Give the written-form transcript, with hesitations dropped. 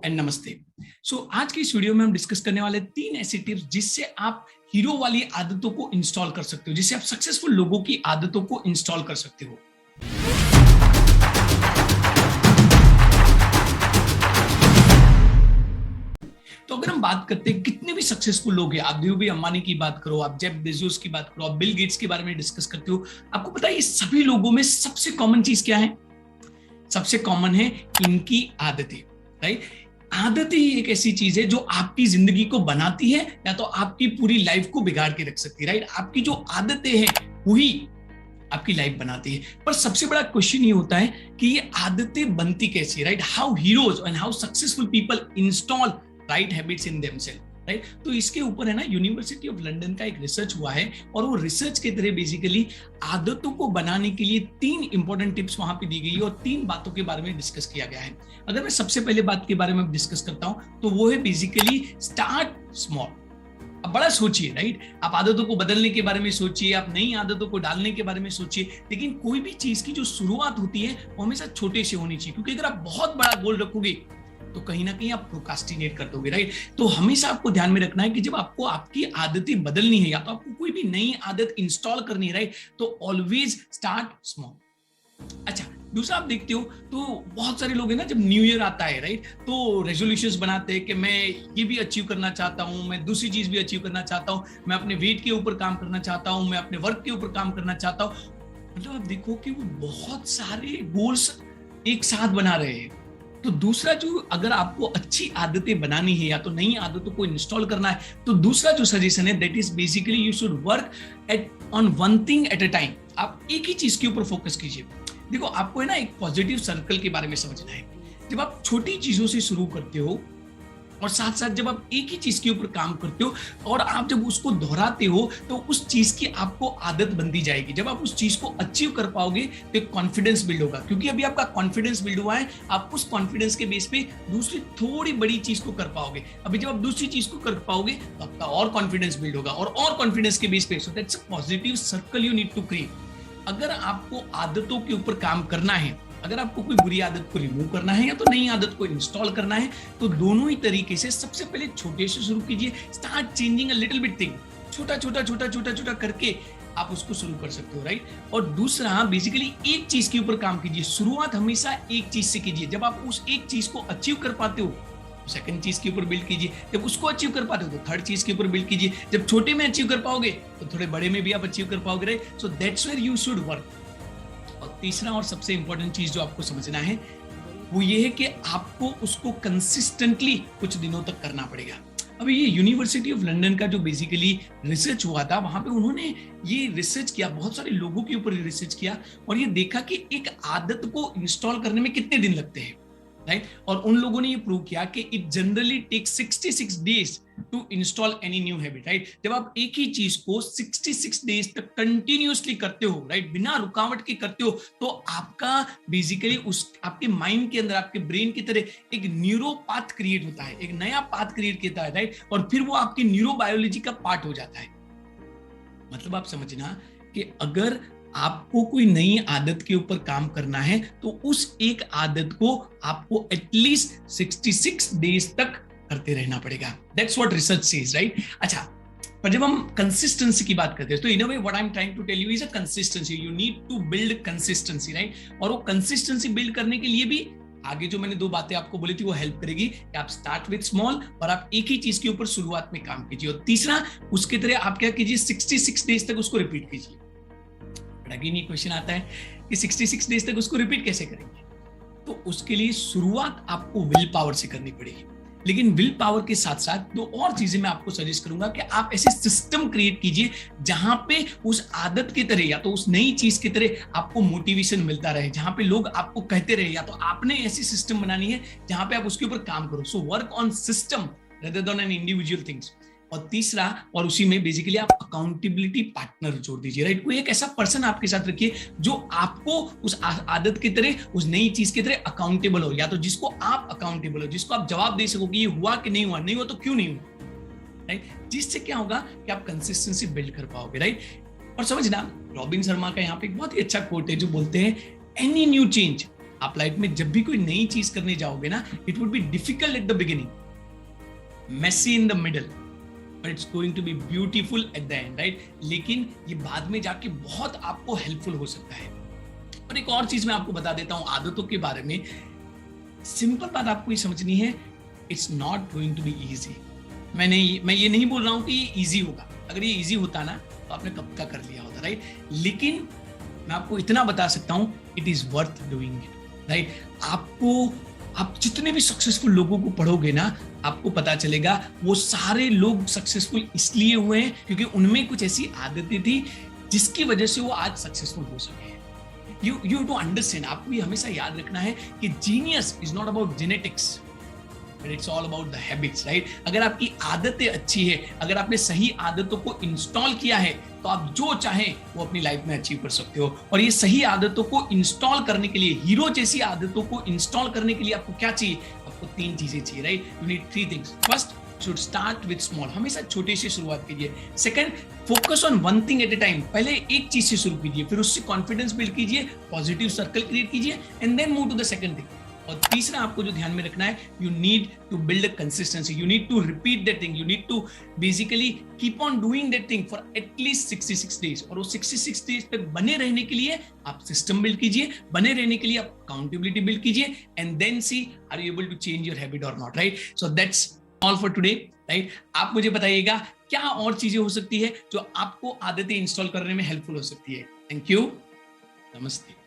And नमस्ते। आज की इस वीडियो में हम डिस्कस करने वाले 3 ऐसी टिप्स जिससे आप हीरो वाली आदतों को इंस्टॉल कर सकते हो, जिससे आप सक्सेसफुल लोगों की आदतों को इंस्टॉल कर सकते हो। तो अगर हम बात करते हैं कितने भी सक्सेसफुल लोग हैं, आप धीरूभाई अंबानी की बात करो, आप जेफ बेजोस की बात करो, आप बिल गेट्स के बारे में डिस्कस करते हो, आपको पता है ये सभी लोगों में सबसे कॉमन चीज क्या है? सबसे कॉमन है इनकी आदतें, राइट? आदतें ही एक ऐसी चीज है जो आपकी जिंदगी को बनाती है या तो आपकी पूरी लाइफ को बिगाड़ के रख सकती है, राइट? आपकी जो आदतें हैं वही आपकी लाइफ बनाती है। पर सबसे बड़ा क्वेश्चन ये होता है कि ये आदतें बनती कैसी है, right? How heroes and how successful people install right habits in themselves, right? तो इसके ऊपर है ना, यूनिवर्सिटी ऑफ लंदन का एक रिसर्च हुआ है और वो रिसर्च के तरह बेसिकली आदतों को बनाने के लिए 3 इंपॉर्टेंट टिप्स वहां पे दी गई है और 3 बातों के बारे में डिस्कस किया गया है। अगर मैं सबसे पहले बात के बारे में डिस्कस करता हूं तो वो है बेसिकली स्टार्ट स्मॉल। अब बड़ा सोचिए, राइट? आप आदतों को बदलने के बारे में सोचिए, आप नई आदतों को डालने के बारे में सोचिए, लेकिन कोई भी चीज की जो शुरुआत होती है वो हमेशा छोटे से होनी चाहिए, क्योंकि अगर आप बहुत बड़ा गोल रखोगे तो कहीं ना कहीं आप प्रोक्रास्टिनेट कर दोगे, राइट? तो हमेशा आपको ध्यान में रखना है कि जब आपको आपकी आदतें बदलनी है या तो आपको कोई भी नई आदत इंस्टॉल करनी है, राइट, तो ऑलवेज स्टार्ट स्मॉल। अच्छा, दूसरा आप देखते हो तो बहुत सारे लोग हैं ना, जब न्यू ईयर आता है, राइट, तो रेजोल्यूशंस बनाते हैं कि मैं ये भी अचीव करना चाहता हूं, मैं दूसरी चीज भी अचीव करना चाहता हूं, मैं अपने वेट के ऊपर काम करना चाहता हूं, मैं अपने वर्क के ऊपर काम करना चाहता हूं। मतलब आप देखो कि वो बहुत सारे गोल्स एक साथ बना रहे हैं। तो दूसरा जो, अगर आपको अच्छी आदतें बनानी है या तो नई आदतों को इंस्टॉल करना है, तो दूसरा जो सजेशन है that is basically you should work at on one thing at a time. आप एक ही चीज के ऊपर फोकस कीजिए। देखो, आपको है ना एक पॉजिटिव सर्कल के बारे में समझना है। जब आप छोटी चीजों से शुरू करते हो और साथ साथ जब आप एक ही चीज के ऊपर काम करते हो और आप जब उसको दोहराते हो तो उस चीज की आपको आदत बनती जाएगी। जब आप उस चीज को अचीव कर पाओगे तो एक कॉन्फिडेंस बिल्ड होगा, क्योंकि अभी आपका कॉन्फिडेंस बिल्ड हुआ है, आप उस कॉन्फिडेंस के बेस पे दूसरी थोड़ी बड़ी चीज को कर पाओगे। अभी जब आप दूसरी चीज को कर पाओगे तो आपका और कॉन्फिडेंस बिल्ड होगा और कॉन्फिडेंस के बेस पे, so that's a positive circle you need to create. अगर आपको आदतों के ऊपर काम करना है, अगर आपको कोई बुरी आदत को रिमूव करना है या तो नई आदत को इंस्टॉल करना है, तो दोनों ही तरीके से सबसे पहले छोटे से शुरू कीजिए। Start changing a little bit thing. छोटा छोटा छोटा छोटा छोटा करके आप उसको शुरू कर सकते हो, राइट? और दूसरा बेसिकली एक चीज के ऊपर काम कीजिए। शुरुआत हमेशा एक चीज से कीजिए। जब आप उस एक चीज को अचीव कर पाते हो सेकंड चीज के ऊपर बिल्ड कीजिए। जब उसको अचीव कर पाते हो तो थर्ड चीज के ऊपर बिल्ड कीजिए। जब छोटे में अचीव कर पाओगे तो थोड़े बड़े में भी आप अचीव कर पाओगे, right? So that's where you should work. और तीसरा और सबसे इंपॉर्टेंट चीज जो आपको समझना है वो ये है कि आपको उसको कंसिस्टेंटली कुछ दिनों तक करना पड़ेगा। अभी ये यूनिवर्सिटी ऑफ लंदन का जो बेसिकली रिसर्च हुआ था, वहां पे उन्होंने ये रिसर्च किया, बहुत सारे लोगों के ऊपर रिसर्च किया और ये देखा कि एक आदत को इंस्टॉल करने में कितने दिन लगते हैं, राइट? और उन लोगों ने ये प्रूव किया कि it generally takes 66 days to install any new habit, right? जब आप एक ही चीज को 66 डेज तक कंटिन्यूअसली करते हो, राइट, बिना रुकावट के करते हो, तो आपका बेसिकली उस आपके माइंड के अंदर, आपके ब्रेन की तरह एक न्यूरो पाथ क्रिएट होता है, एक नया पाथ क्रिएट होता है, राइट? और फिर वो आपकी न्यूरो बायोलॉजी का पार्ट हो जाता है। मतलब आप समझना कि अगर आपको कोई नई आदत के ऊपर काम करना है तो उस एक आदत को आपको एटलीस्ट 66 डेज तक करते रहना पड़ेगा। That's what research says, right? अच्छा, पर जब हम कंसिस्टेंसी की बात करते हैं तो in a way what I am trying to tell you is a consistency. You need to build consistency, right? और वो कंसिस्टेंसी बिल्ड करने के लिए भी आगे जो मैंने 2 बातें आपको बोली थी वो हेल्प करेगी कि आप स्टार्ट विद स्मॉल और आप एक ही चीज के ऊपर शुरुआत में काम कीजिए। और तीसरा, उसके तरह आप क्या कीजिए, 66 डेज तक उसको रिपीट कीजिए। अगेन ये क्वेश्चन आता है कि 66 डेज तक उसको रिपीट कैसे करेंगे? तो उसके लिए शुरुआत आपको विल पावर से करनी पड़ेगी, लेकिन विल पावर के साथ साथ 2 और चीजें मैं आपको सजेस्ट करूंगा कि आप ऐसे सिस्टम क्रिएट कीजिए जहां पे उस आदत की तरह या तो उस नई चीज की तरह आपको मोटिवेशन मिलता रहे, जहां पे लोग आपको कहते रहे, या तो आपने ऐसी सिस्टम बनानी है जहां पे आप उसके ऊपर काम करो। So work on system rather than an individual things. और तीसरा, और उसी में बेसिकली आप अकाउंटेबिलिटी पार्टनर जोड़ दीजिए, राइट? कोई एक ऐसा पर्सन आपके साथ रखिए जो आपको उस आदत की तरह, उस नई चीज की तरह अकाउंटेबल हो, या तो जिसको आप अकाउंटेबल हो, जिसको आप जवाब दे सको कि ये हुआ कि नहीं हुआ, नहीं हुआ तो क्यों नहीं हुआ, राइट? जिससे क्या होगा कि आप कंसिस्टेंसी बिल्ड कर पाओगे, राइट? और समझना, रॉबिन शर्मा का यहाँ पे एक बहुत ही अच्छा कोट है जो बोलते हैं, एनी न्यू चेंज आप लाइफ में जब भी कोई नई चीज करने जाओगे ना, it would be difficult at the beginning, messy in the middle, but it's going to be beautiful at the end, right? लेकिन ये बाद में जाके बहुत आपको हेल्पफुल हो सकता है। और एक और चीज मैं आपको बता देता हूं आदतों के बारे में। सिंपल बात आपको ये समझनी है, it's not going to be easy. मैं ये नहीं बोल रहा हूं कि ये इजी होगा। अगर ये इजी होता ना तो आपने कब का कर लिया होता, राइट? लेकिन मैं आपको इतना बता सकता हूं, it is worth doing it, right? आप जितने भी सक्सेसफुल लोगों को पढ़ोगे ना, आपको पता चलेगा वो सारे लोग सक्सेसफुल इसलिए हुए हैं क्योंकि उनमें कुछ ऐसी आदतें थी जिसकी वजह से वो आज सक्सेसफुल हो सके हैं। यू टू अंडरस्टैंड, आपको ये हमेशा याद रखना है कि genius is not about genetics, but it's all about the habits, right? अगर आपकी आदतें अच्छी है, अगर आपने सही आदतों को इंस्टॉल किया है, तो आप जो चाहें वो अपनी लाइफ में अचीव कर सकते हो। और ये सही आदतों को इंस्टॉल करने के लिए, हीरो जैसी आदतों को इंस्टॉल करने के लिए आपको क्या चाहिए? आपको 3 चीजें चाहिए, right? You need 3 things. First, should start with small, हमेशा छोटे से शुरुआत कीजिए। Second, focus on one thing at a time, पहले एक चीज से शुरू कीजिए, फिर उससे कॉन्फिडेंस बिल्ड कीजिए, पॉजिटिव सर्कल क्रिएट कीजिए, and then move to the second thing. और तीसरा आपको जो ध्यान में रखना है, you need to build a consistency, you need to repeat that thing, you need to basically keep on doing that thing for at least 66 days. और वो 66 डेज तक बने रहने के लिए आप सिस्टम बिल्ड कीजिए, बने रहने के लिए आप अकाउंटेबिलिटी बिल्ड कीजिए, and then see are you able to change your habit or not, right? So that's all for today, right? आप मुझे बताइएगा क्या और चीजें हो सकती है जो आपको आदतें इंस्टॉल करने में हेल्पफुल हो सकती है। थैंक यू, नमस्ते।